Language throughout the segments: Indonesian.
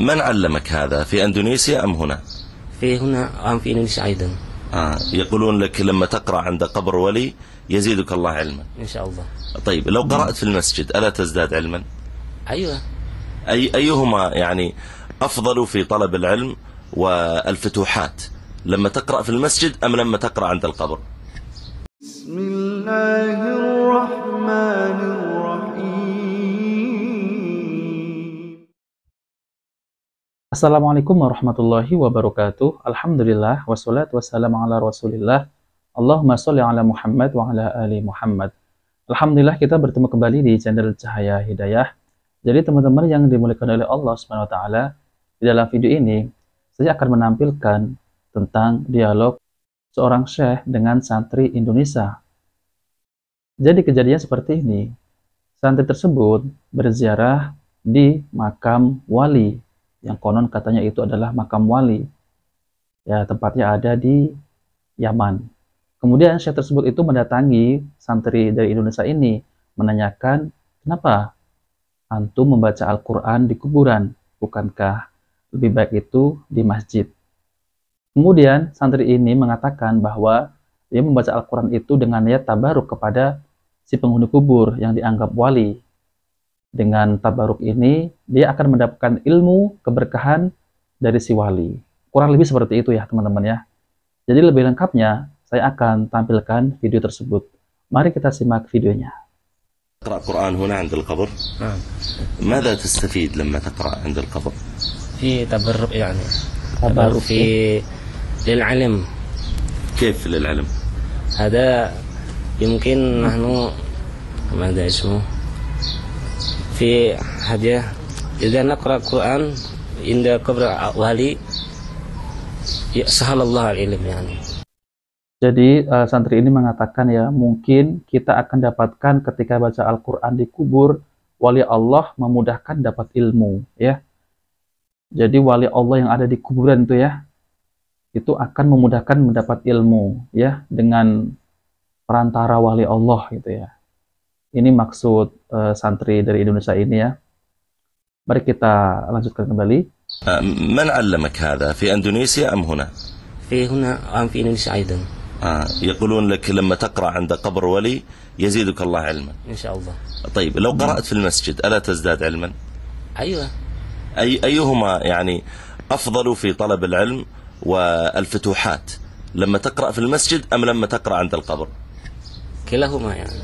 من علمك هذا في أندونيسيا أم هنا؟ في هنا في إندونيسيا أيضا. يقولون لك لما تقرأ عند قبر ولي يزيدك الله علما إن شاء الله. طيب لو قرأت في المسجد ألا تزداد علما؟ أيوة. أيهما يعني أفضل في طلب العلم والفتوحات، لما تقرأ في المسجد أم لما تقرأ عند القبر؟ بسم الله الرحمن الرحيم. Assalamualaikum warahmatullahi wabarakatuh. Alhamdulillah wassalatu wassalamu ala Rasulillah. Allahumma sholli ala Muhammad wa ala ali Muhammad. Alhamdulillah kita bertemu kembali di channel Cahaya Hidayah. Jadi teman-teman yang dimuliakan oleh Allah Subhanahu wa taala, di dalam video ini saya akan menampilkan tentang dialog seorang syekh dengan santri Indonesia. Jadi kejadian seperti ini, santri tersebut berziarah di makam wali, yang konon katanya itu adalah makam wali. Ya, tempatnya ada di Yaman. Kemudian syekh tersebut itu mendatangi santri dari Indonesia ini, menanyakan, kenapa antum membaca Al-Quran di kuburan? Bukankah lebih baik itu di masjid? Kemudian santri ini mengatakan bahwa dia membaca Al-Quran itu dengan niat tabaruk kepada si penghuni kubur yang dianggap wali. Dengan tabaruk ini, dia akan mendapatkan ilmu keberkahan dari si wali. Kurang lebih seperti itu ya teman-teman ya. Jadi lebih lengkapnya, saya akan tampilkan video tersebut. Mari kita simak videonya. تقرأ قرآن هنا عند القبر؟ نعم. ماذا تستفيد لما تقرأ عند القبر؟ في تبرك يعني. تبرك في للعلم. كيف للعلم؟ هذا يمكن نحن ماذا اسمه في حاجة إذا نقرأ القرآن عند قبر والي سهل الله العلم يعني. Jadi santri ini mengatakan ya, mungkin kita akan dapatkan ketika baca Al-Quran di kubur, wali Allah memudahkan dapat ilmu ya. Jadi wali Allah yang ada di kuburan itu ya, itu akan memudahkan mendapat ilmu ya, dengan perantara wali Allah gitu ya. Ini maksud santri dari Indonesia ini ya. Mari kita lanjutkan kembali. من علمك هذا في أندونيسيا أم هنا؟ في هنا في إندونيسيا أيضا. يقولون لك لما تقرأ عند قبر ولي يزيدك الله علما إن شاء الله. طيب لو قرأت في المسجد ألا تزداد علما؟ أيوة. أيهما يعني أفضل في طلب العلم والفتوحات، لما تقرأ في المسجد أم لما تقرأ عند القبر؟ كلاهما يعني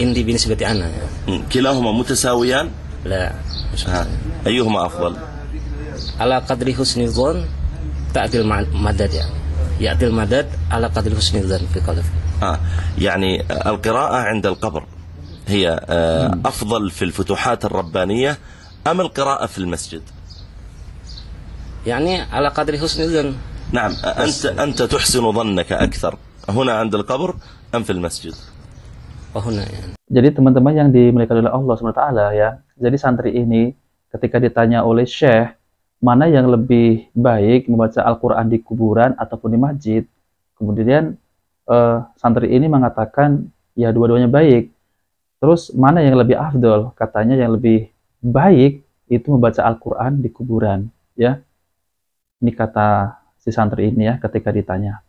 عندي بالنسبة أنا يعني. كلاهما متساويان؟ لا. أيهما أفضل؟ على قدر حسن الظن تأتي المدد يعني. يأتي المدد على قدر حسن الظن في قلبي. يعني القراءة عند القبر هي أفضل في الفتوحات الربانية أم القراءة في المسجد؟ يعني على قدر حسن الظن. نعم. أنت تحسن ظنك أكثر هنا عند القبر أم في المسجد؟ وهنا يعني. Jadi teman-teman yang dimuliakan oleh Allah SWT ya, jadi santri ini ketika ditanya oleh syekh, mana yang lebih baik membaca Al-Quran di kuburan ataupun di masjid, kemudian santri ini mengatakan ya dua-duanya baik. Terus mana yang lebih afdol? Katanya yang lebih baik itu membaca Al-Quran di kuburan ya. Ini kata si santri ini ya ketika ditanya.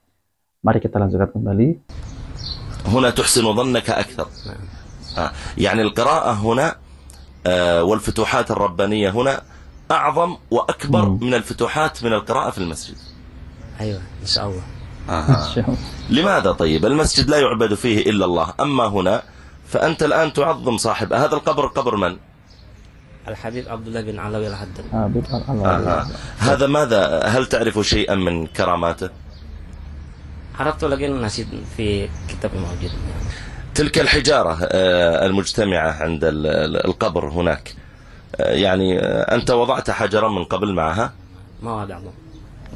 Mari kita lanjutkan kembali. هنا تحسن ظنك أكثر. يعني القراءة هنا والفتوحات الربانية هنا أعظم وأكبر من الفتوحات من القراءة في المسجد. أيوة إن شاء الله. لماذا طيب؟ المسجد لا يعبد فيه إلا الله، أما هنا فأنت الآن تعظم صاحب هذا القبر. قبر من؟ الحبيب عبد الله بن علوي الحدث. هذا ماذا؟ هل تعرف شيئا من كراماته؟ عرفت لكن نسيت في كتاب موجود. تلك الحجارة المجتمعة عند القبر هناك، يعني أنت وضعت حجرا من قبل معها؟ ما وضعه.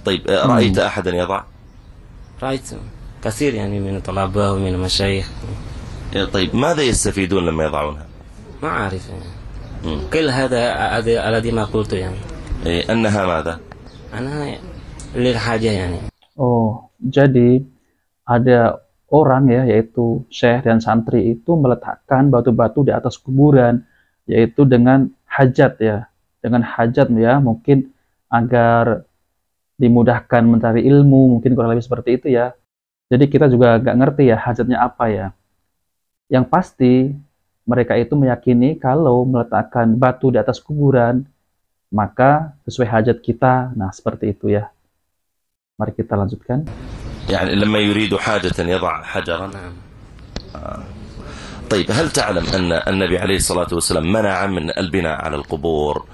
طيب رأيت أحدا يضع؟ رأيت كثير يعني من الطلبة ومن المشايخ. طيب ماذا يستفيدون لما يضعونها؟ ما أعرف يعني. كل هذا الذي ما قلته يعني. أنها ماذا؟ أنا للحاجة يعني. Oh, jadi ada orang ya, yaitu syekh dan santri itu meletakkan batu-batu di atas kuburan, yaitu dengan hajat ya, dengan hajat ya, mungkin agar dimudahkan mencari ilmu, mungkin kurang lebih seperti itu ya. Jadi kita juga nggak ngerti ya hajatnya apa ya. Yang pasti mereka itu meyakini kalau meletakkan batu di atas kuburan maka sesuai hajat kita. Nah, seperti itu ya. Mari kita lanjutkan. يعني لما يريد حاجة يضع حجرا. طيب هل تعلم أن النبي عليه الصلاة والسلام منع من البناء على القبور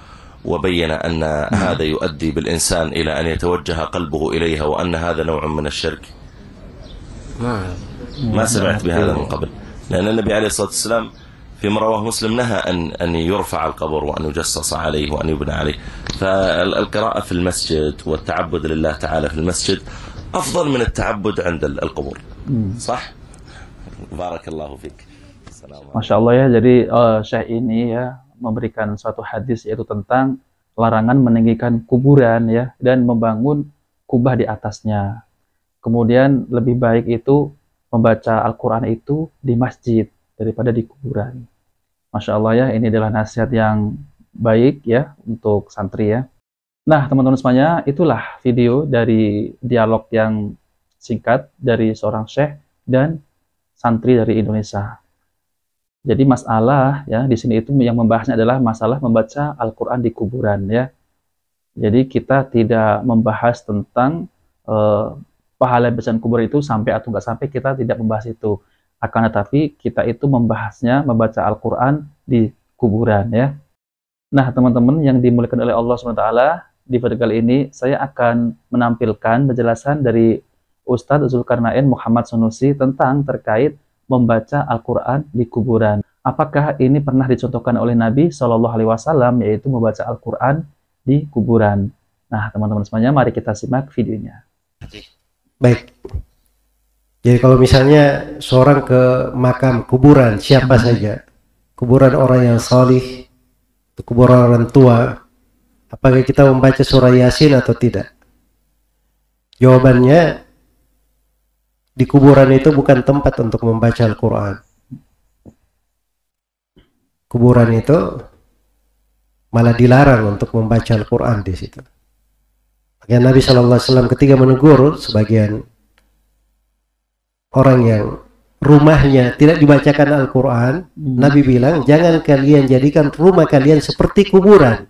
وبين أن هذا يؤدي بالإنسان إلى أن يتوجه قلبه إليها وأن هذا نوع من الشرك؟ ما سمعت بهذا من قبل، لأن النبي عليه الصلاة والسلام فيما رواه مسلم نهى أن يرفع القبر وأن يجصص عليه وأن يبنى عليه. فالقراءة في المسجد والتعبد لله تعالى في المسجد أفضل من التعبد عند القبور. صح؟ بارك الله فيك. Masya Allah ya, jadi Syekh ini ya memberikan suatu hadis yaitu tentang larangan meninggikan kuburan ya dan membangun kubah di atasnya. Kemudian lebih baik itu membaca Al-Quran itu di masjid daripada di kuburan. Masya Allah ya, ini adalah nasihat yang baik ya untuk santri ya. Nah teman-teman semuanya, itulah video dari dialog yang singkat dari seorang syekh dan santri dari Indonesia. Jadi masalah ya di sini itu yang membahasnya adalah masalah membaca Al-Quran di kuburan ya. Jadi kita tidak membahas tentang pahala bacaan kubur itu sampai atau nggak sampai, kita tidak membahas itu. Akan tetapi kita itu membahasnya membaca Al-Quran di kuburan ya. Nah teman-teman yang dimuliakan oleh Allah SWT, di video kali ini saya akan menampilkan penjelasan dari Ustadz Zulkarnain Muhammad Sunusi tentang terkait membaca Al-Quran di kuburan. Apakah ini pernah dicontohkan oleh Nabi SAW, yaitu membaca Al-Quran di kuburan? Nah teman-teman semuanya, mari kita simak videonya. Baik. Jadi kalau misalnya seorang ke makam kuburan siapa saja, kuburan orang yang salih, kuburan orang tua, apakah kita membaca surah Yasin atau tidak? Jawabannya, di kuburan itu bukan tempat untuk membaca Al-Quran. Kuburan itu malah dilarang untuk membaca Al-Quran di situ. Makanya Nabi SAW ketika menegur sebagian orang yang rumahnya tidak dibacakan Al-Quran, Nabi bilang, jangan kalian jadikan rumah kalian seperti kuburan.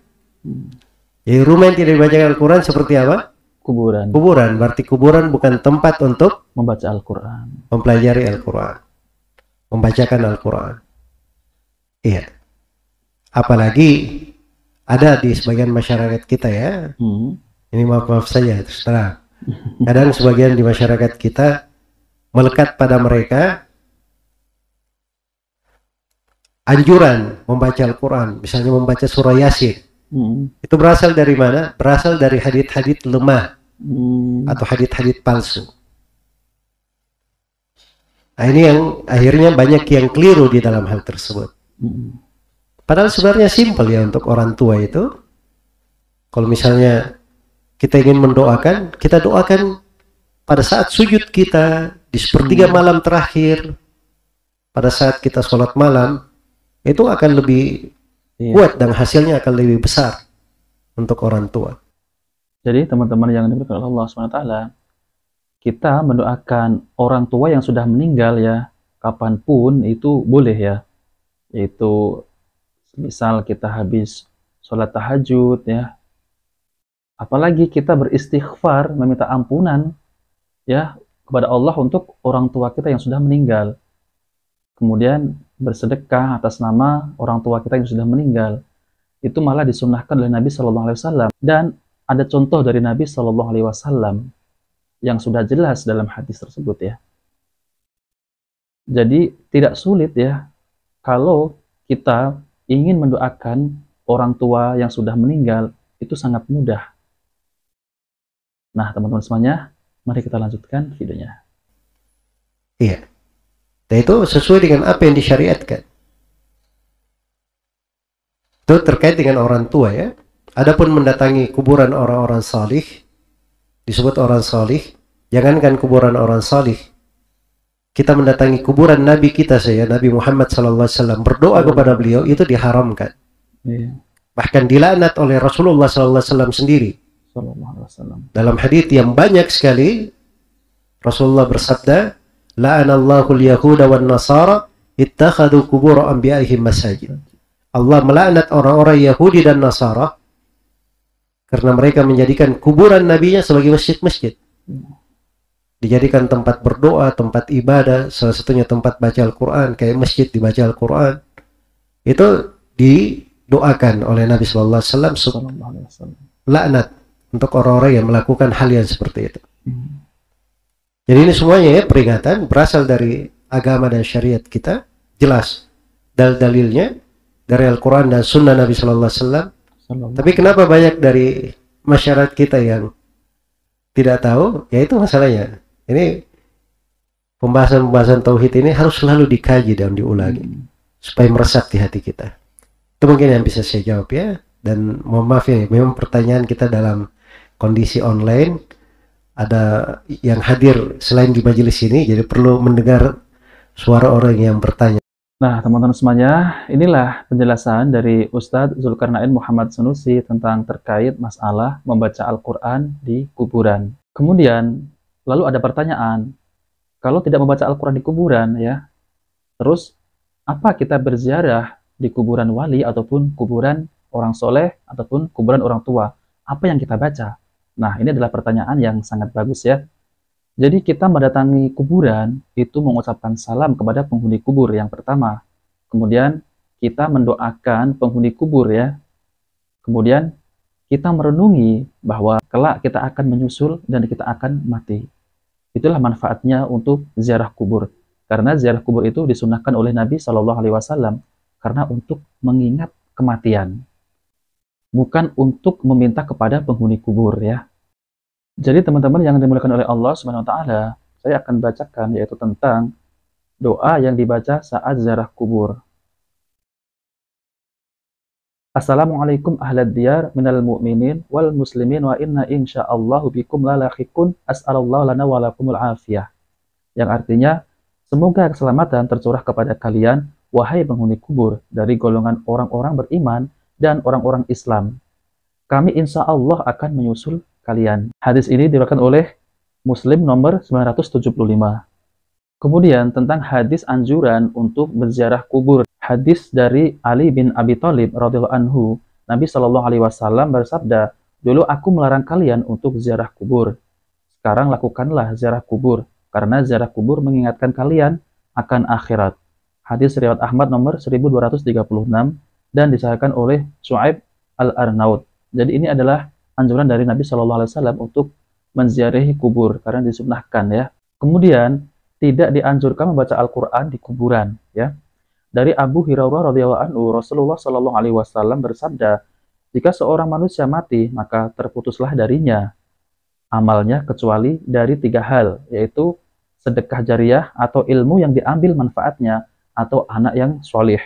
Jadi rumah yang tidak dibacakan Al-Quran seperti apa? Kuburan. Kuburan, berarti kuburan bukan tempat untuk membaca Al-Quran, mempelajari Al-Quran, membacakan Al-Quran. Iya. Apalagi ada di sebagian masyarakat kita ya. Ini maaf saja, terus terang. Kadang sebagian di masyarakat kita melekat pada mereka anjuran membaca Al-Quran, misalnya membaca surah Yasin. Itu berasal dari mana? Berasal dari hadits-hadits lemah atau hadits-hadits palsu. Nah, ini yang akhirnya banyak yang keliru di dalam hal tersebut. Padahal sebenarnya simpel ya untuk orang tua itu. Kalau misalnya kita ingin mendoakan, kita doakan pada saat sujud kita di sepertiga malam terakhir, pada saat kita sholat malam, itu akan lebih kuat dan hasilnya akan lebih besar untuk orang tua. Jadi teman-teman yang diberkahi Allah SWT, kita mendoakan orang tua yang sudah meninggal ya, kapanpun itu boleh ya. Yaitu misal kita habis sholat tahajud ya, apalagi kita beristighfar meminta ampunan ya kepada Allah untuk orang tua kita yang sudah meninggal, kemudian bersedekah atas nama orang tua kita yang sudah meninggal, itu malah disunnahkan oleh Nabi SAW. Dan ada contoh dari Nabi SAW yang sudah jelas dalam hadis tersebut ya. Jadi tidak sulit ya kalau kita ingin mendoakan orang tua yang sudah meninggal, itu sangat mudah. Nah teman-teman semuanya, mari kita lanjutkan videonya. Iya. Dan itu sesuai dengan apa yang disyariatkan. Itu terkait dengan orang tua ya. Adapun mendatangi kuburan orang-orang salih, disebut orang salih, jangankan kuburan orang salih, kita mendatangi kuburan Nabi kita saja, Nabi Muhammad SAW, berdoa kepada beliau, itu diharamkan. bahkan dilaknat oleh Rasulullah SAW sendiri. Sallallahu alaihi wasallam. Dalam hadits yang banyak sekali Rasulullah bersabda, la'anallahu al-yahuda wan nasara ittakhadhu qubur anbiya'ihim masajid. Allah melaknat orang-orang Yahudi dan Nasara karena mereka menjadikan kuburan nabinya sebagai masjid-masjid. Dijadikan tempat berdoa, tempat ibadah, salah satunya tempat baca Al-Quran, kayak masjid dibaca Al-Quran. Itu didoakan oleh Nabi Sallallahu Alaihi Wasallam laknat untuk orang-orang yang melakukan hal yang seperti itu. Jadi ini semuanya ya peringatan berasal dari agama dan syariat kita, jelas dalil-dalilnya dari Al-Quran dan Sunnah Nabi Sallallahu Alaihi Wasallam. Tapi kenapa banyak dari masyarakat kita yang tidak tahu? Ya itu masalahnya. Ini pembahasan-pembahasan tauhid ini harus selalu dikaji dan diulangi supaya meresap di hati kita. Itu mungkin yang bisa saya jawab ya. Dan mohon maaf ya, memang pertanyaan kita dalam kondisi online, ada yang hadir selain di majelis ini, jadi perlu mendengar suara orang yang bertanya. Nah, teman-teman semuanya, inilah penjelasan dari Ustadz Zulkarnain Muhammad Sanusi tentang terkait masalah membaca Al-Quran di kuburan. Kemudian, lalu ada pertanyaan, kalau tidak membaca Al-Quran di kuburan, ya, terus apa kita berziarah di kuburan wali ataupun kuburan orang soleh ataupun kuburan orang tua? Apa yang kita baca? Nah, ini adalah pertanyaan yang sangat bagus ya. Jadi kita mendatangi kuburan itu mengucapkan salam kepada penghuni kubur yang pertama. Kemudian kita mendoakan penghuni kubur ya. Kemudian kita merenungi bahwa kelak kita akan menyusul dan kita akan mati. Itulah manfaatnya untuk ziarah kubur. Karena ziarah kubur itu disunahkan oleh Nabi Shallallahu Alaihi Wasallam karena untuk mengingat kematian, bukan untuk meminta kepada penghuni kubur ya. Jadi teman-teman yang dimuliakan oleh Allah Subhanahu wa taala, saya akan bacakan yaitu tentang doa yang dibaca saat ziarah kubur. Assalamualaikum ahlad diyar minal mu'minin wal muslimin wa inna insyaallahu bikum lalahiqun as'alallahu lana wa lakumul afiyah. Yang artinya, semoga keselamatan tercurah kepada kalian wahai penghuni kubur dari golongan orang-orang beriman dan orang-orang Islam. Kami insya Allah akan menyusul kalian. Hadis ini diriwayatkan oleh Muslim nomor 975. Kemudian tentang hadis anjuran untuk berziarah kubur. Hadis dari Ali bin Abi Thalib radhiyallahu anhu, Nabi Shallallahu Alaihi Wasallam bersabda, dulu aku melarang kalian untuk ziarah kubur. Sekarang lakukanlah ziarah kubur, karena ziarah kubur mengingatkan kalian akan akhirat. Hadis riwayat Ahmad nomor 1236 dan disahkan oleh Shu'aib Al-Arnaud. Jadi ini adalah anjuran dari Nabi Shallallahu Alaihi Wasallam untuk menziarahi kubur karena disunnahkan ya. Kemudian tidak dianjurkan membaca Al-Quran di kuburan ya. Dari Abu Hurairah radhiyallahu anhu, Rasulullah Shallallahu Alaihi Wasallam bersabda, jika seorang manusia mati maka terputuslah darinya amalnya kecuali dari 3 hal, yaitu sedekah jariah atau ilmu yang diambil manfaatnya atau anak yang sholih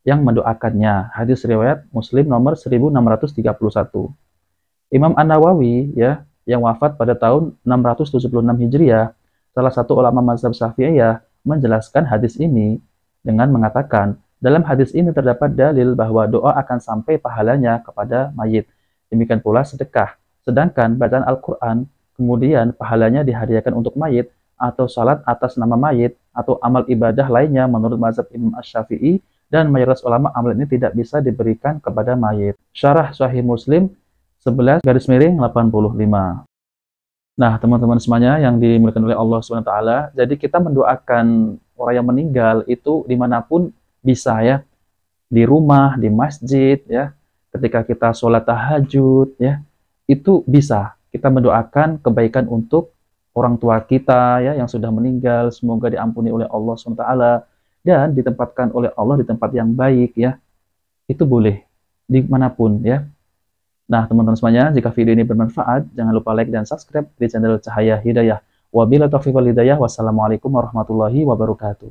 yang mendoakannya. Hadis riwayat Muslim nomor 1631. Imam An-Nawawi ya, yang wafat pada tahun 676 Hijriah, salah satu ulama mazhab Syafi'iyah, menjelaskan hadis ini dengan mengatakan, dalam hadis ini terdapat dalil bahwa doa akan sampai pahalanya kepada mayit. Demikian pula sedekah. Sedangkan bacaan Al-Quran, kemudian pahalanya dihadiahkan untuk mayit, atau salat atas nama mayit, atau amal ibadah lainnya menurut mazhab Imam Asy-Syafi'i, dan mayoritas ulama amal ini tidak bisa diberikan kepada mayit. Syarah Sahih Muslim 11/85. Nah, teman-teman semuanya yang dimuliakan oleh Allah SWT, jadi kita mendoakan orang yang meninggal itu dimanapun bisa ya, di rumah, di masjid ya, ketika kita sholat tahajud ya, itu bisa kita mendoakan kebaikan untuk orang tua kita ya yang sudah meninggal, semoga diampuni oleh Allah SWT dan ditempatkan oleh Allah di tempat yang baik ya, itu boleh dimanapun ya. Nah, teman-teman semuanya, jika video ini bermanfaat, jangan lupa like dan subscribe di channel Cahaya Hidayah. Wabillahi taufiq wal hidayah. Wassalamualaikum warahmatullahi wabarakatuh.